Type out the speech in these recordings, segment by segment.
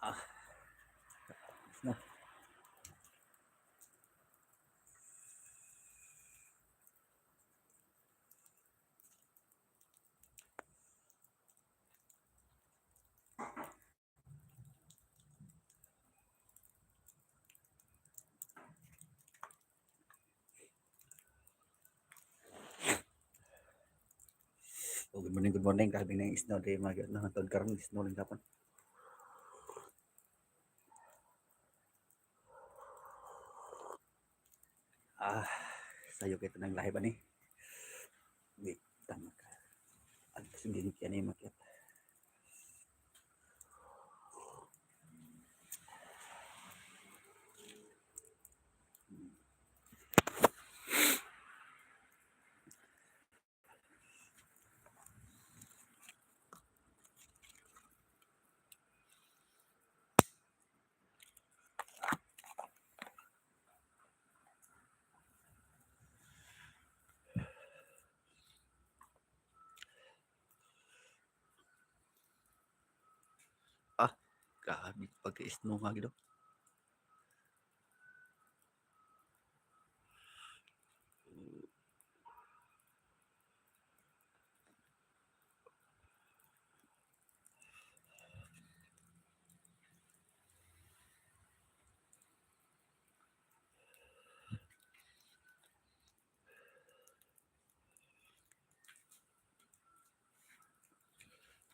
Ah, na. Oh, good morning, good morning. Grabe na yung snow day mga nangantod karon snow lang kapon. Ah, sayo kita ng lahi ba ni? Wait, tama ka. Ang kasingin kaya na yung makiat. Ah, grabe pagka-snow nga gido.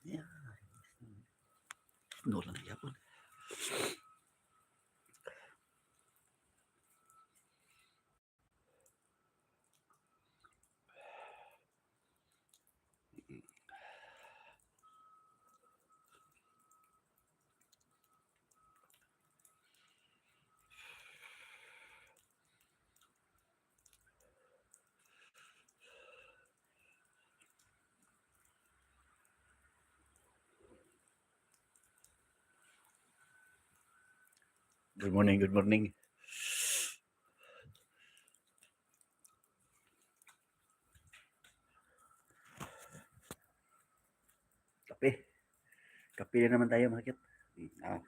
Yeah, snow lang yapon. Good morning, good morning. Kape. Kape na naman tayo mga kit. Ah,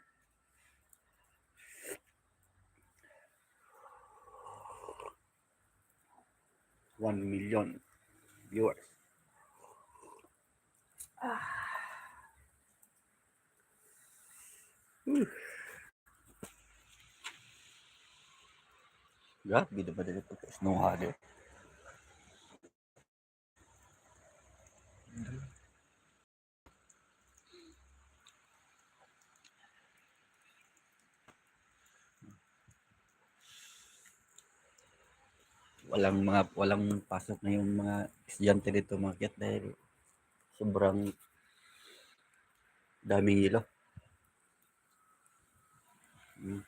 1 million viewers. Uh, grabe na ba dito pagka-snow nga di? Walang pasok na yung mga estudyante dito mga kit dahil sobrang daming ilo. Hmm.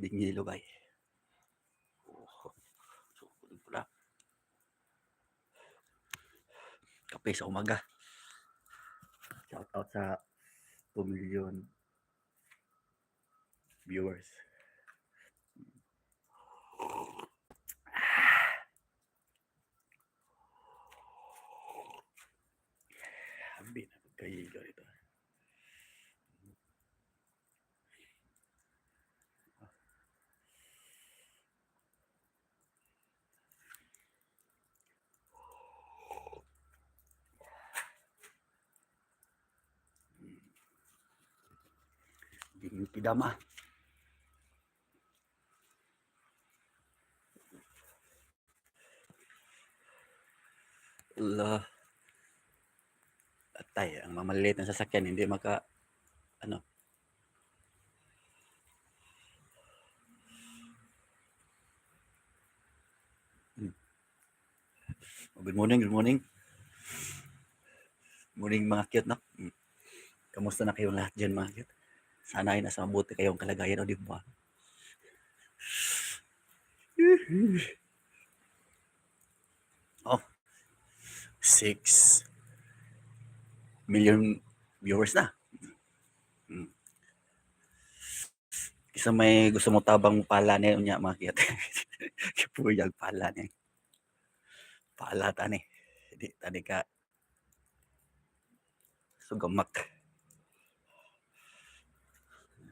Dingilo bay. Oh, so, pula. Kape sa umaga. Shout out sa 2 million viewers. Habi na pagkahilo ito. Dingin pidama. Allah. Atay, ang mamaliit ng sasakyan, hindi maka, ano, hmm. Good morning, good morning. Morning mga cute, no? Kamusta na kayong lahat dyan mga cute? Sana ay nasa mabuti kayong kalagayan, o di ba? Oh, 6 million viewers na. Isa may gusto mo tabang pala niya unya makita. Kipuyag pala niya. Pala tani. Di tani ka sugamak.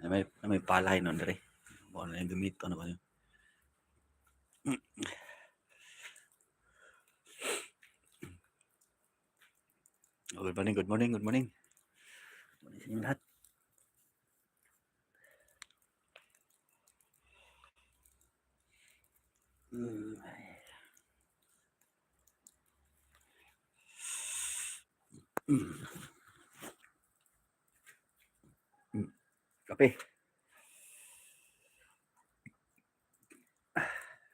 May palay nun dere. Mo na yung gamito na ba yun? Good morning, good morning, good morning. Good morning sa inyo lahat. Kape.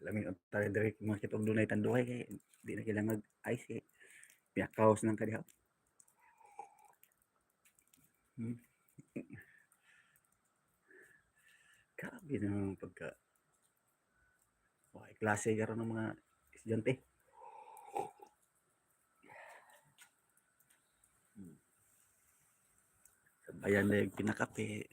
Lamin ang tayo direct mga kitong dunay tanduhay kay di na kailangan mag-ice kay pinakaos ng kadiha. Grabe na pagka klase karon ng mga estudyante. Sabayan na yung pinakape.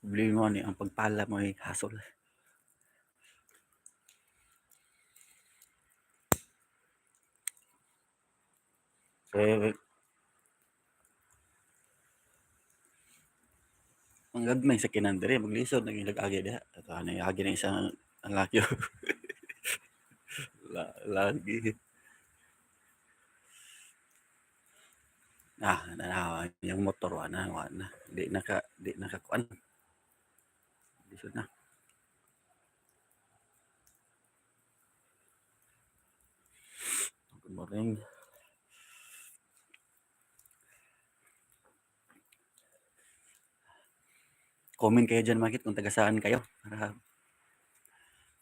Problema ni ang pagpala mo ay hasol. Kaya ang gagmay sa kinandere maglisod naging lag-agi diha. Ato na agi ng isang ang lakyo. Lagi. Yung motor wala na. Di nakakuan. Lisod na. Good morning. Comment kayo dyan, Makit, kung taga saan kayo.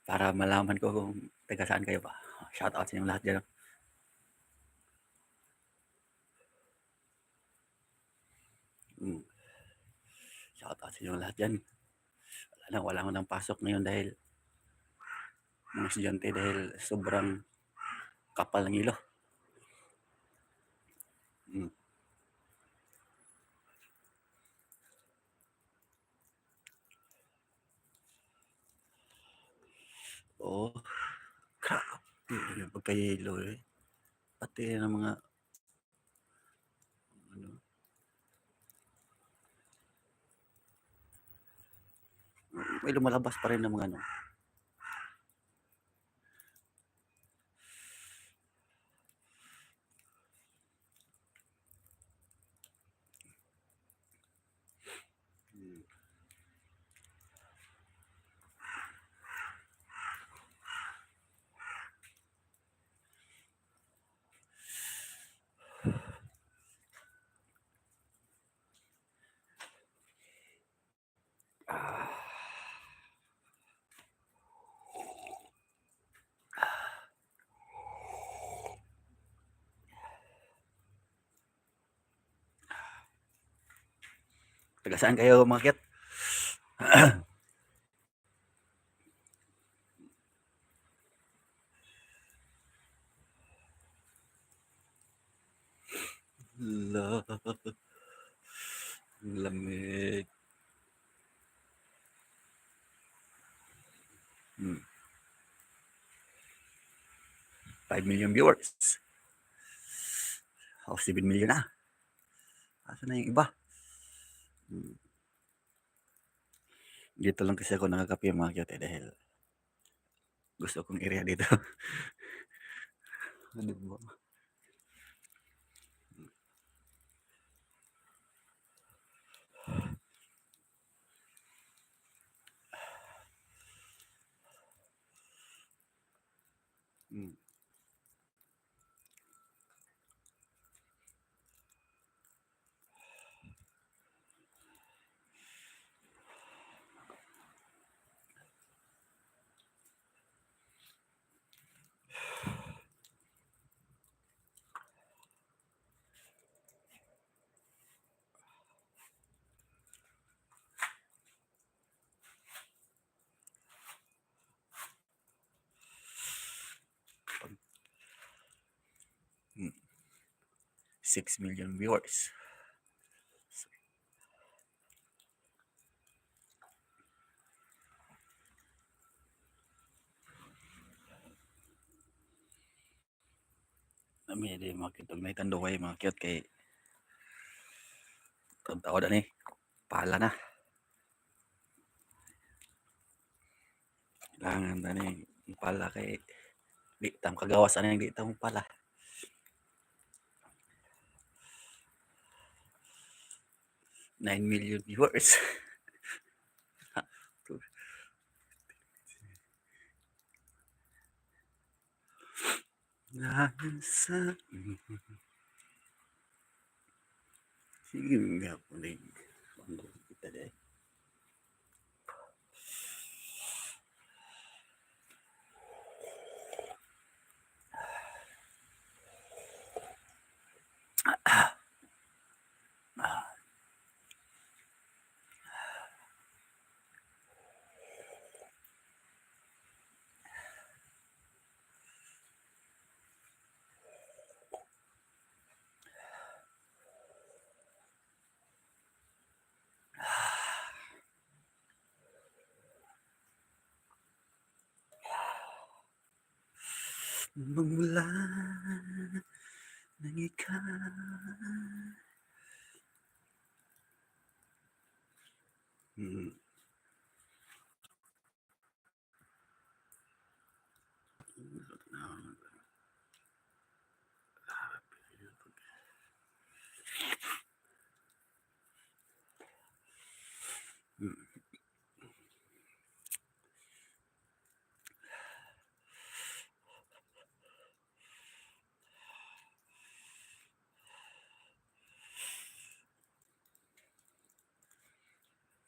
Para malaman ko kung taga saan kayo ba. Shout out sa inyong lahat dyan. Shout out sa inyong lahat dyan. Wala ko nang pasok ngayon dahil mga estudyante dahil sobrang kapal ng ilo. Oh, grabe yung pagkahilo eh. Pati ng mga may lumalabas pa rin ng mga taga saan kayo, Makit? Lamig. 5 million viewers. 7 million na. Asa na yung iba? Dito lang kasi ako nakakape mga kyote dahil gusto kong area dito. Ano ba? 6 million viewers. Kami di makita may tanduay mga cute kay tao na ni pala na. Kailangan na ni pala kay di tam kagawas ano yung di tam pala. Nine million viewers. Nasa sige nga po na kita deh. Magmula ng ikaw.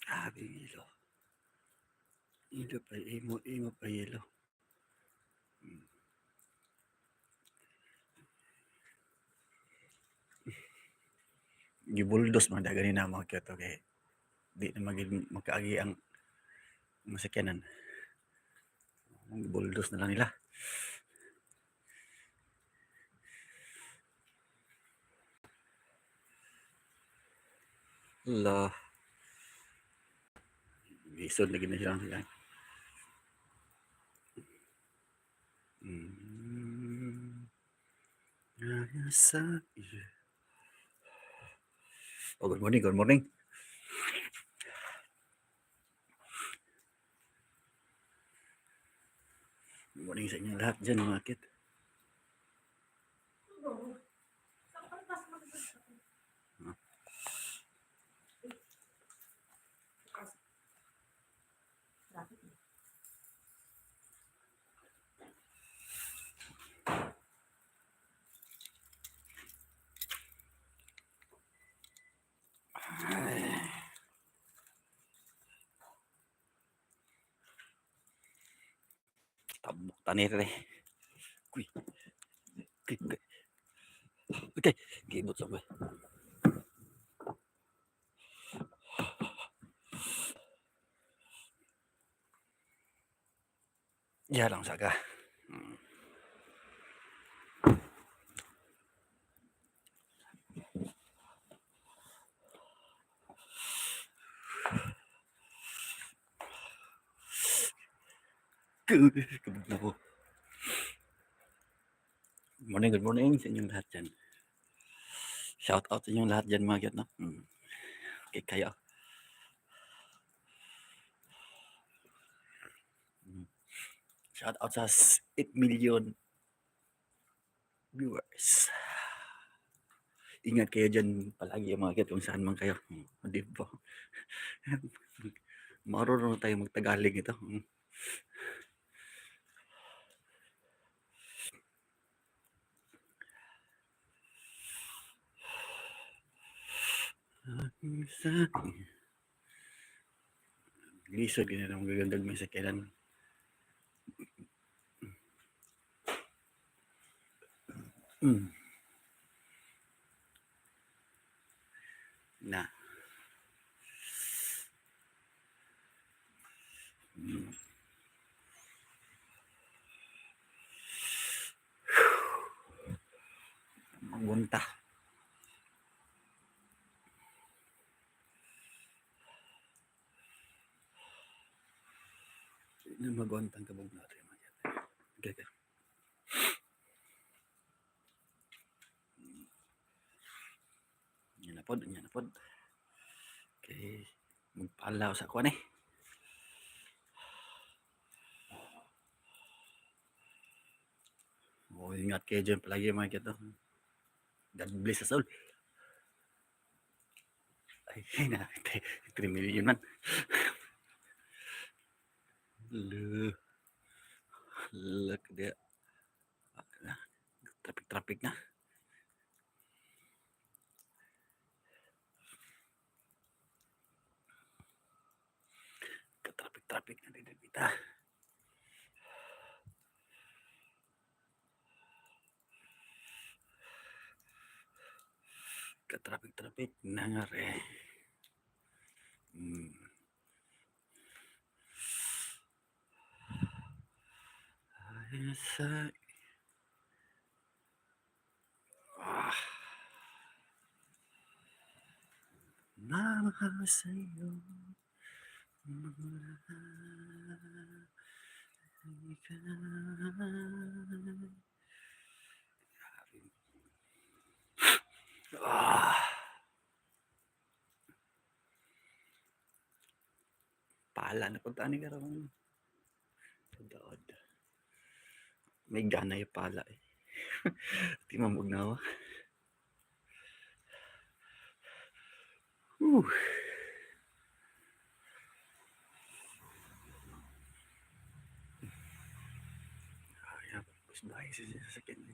Grabe ilo. Ilo pa imo pa ilo. Gibuldos man da ganina mga cute kay di na magkaagi ang masakyanan. Gibuldos na lang nila. La. Isod lagi na siya sila. Nasa iyo. Oh, good morning, good morning. Good morning sa inyo lahat dyan mga kit. Tabok tanir eh. Kuy. Okay, gibot sa ba. Ya lang saga. Good morning sa inyong lahat dyan. Shout out sa inyong lahat dyan mga kit, no? Okay, kayo. Shout out sa 8 million viewers. Ingat kayo dyan palagi mga kit kung saan man kayo. Di ba? Marunong tayo magtagaling ito. Lisod gina nang gagandag may sakyanan. Na. Magunta. Magwantang kabog natin mga kiyat. Okay. Yan na pod, yan na pod. Okay. Magpalaw sa kuwan eh. Ingat kayo dyan palagi mga kiyat. God bless us all. Ay na, 3 million man. Look there. Traffic na. Traffic na dito kita. Traffic na nga rin. Namahal sa'yo. Pala na punta ni karon. Daod. May gana yung pala eh. Di mamog na ako. Ayan, mas bahay sa sasakyan.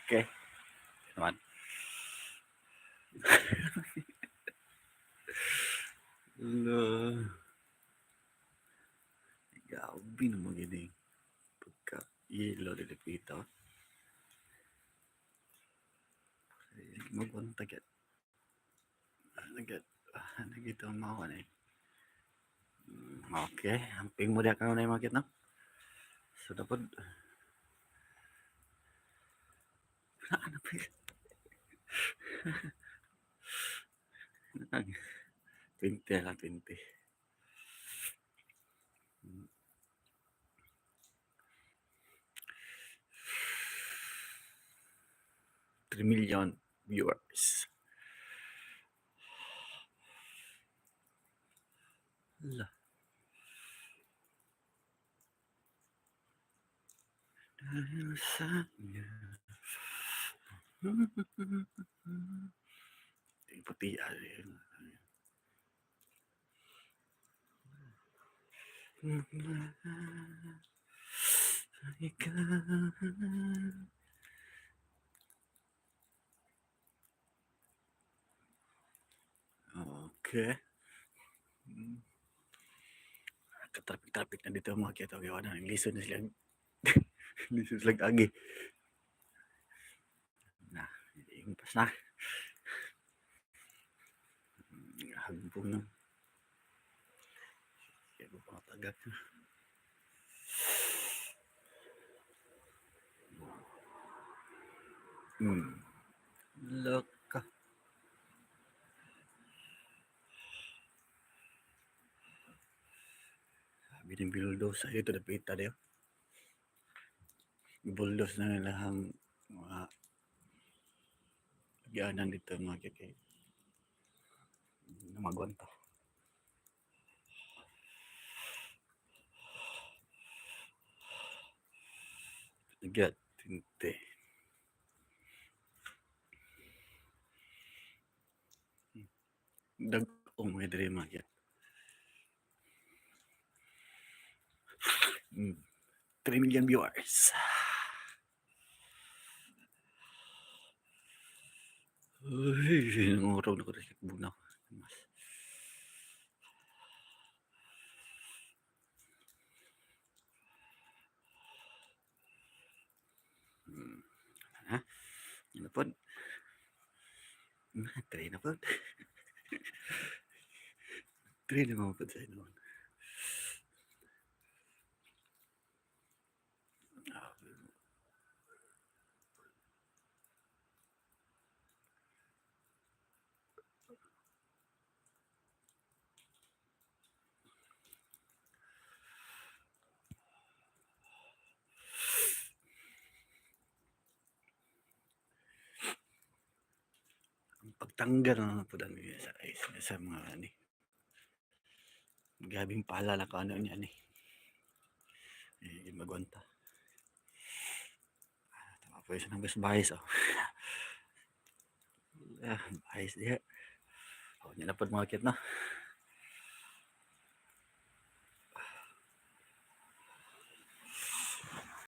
Okay. Naman. Gabi na maginig. Pagka yelo dilipito. Magwantag yan. Nagito ang mga kanay. Okay. Amping mo diya ka na yung makit no? So dapat. Ano pa yun? 20 lang, 20. $3 million viewers. Lah. Dahil sa niya. Puti alin. Okay. Traffic na dito mga kito. Gawa na. Listen na sila. Listen sila agi. Nah, impas na. Hagbong na. Kaya ko pang tagak na. Loka. Sabi ng bulldoze ito na pita dayo. Bulldoze na nila ang mga lagyanan dito mga kikay. Magwanta. Get tinte. Dagong may diri mga 3 million viewers. Uy, nguraw na ko rin buna. Ha? Ano po? Try na po. Try na mga po sa noon. tanggal na po sa mga ani. Grabing pala na kung ano niya ni. Magwanta. Tama po yung nang bahis oh. Bahis diha. Oh, niya na po mga kit na.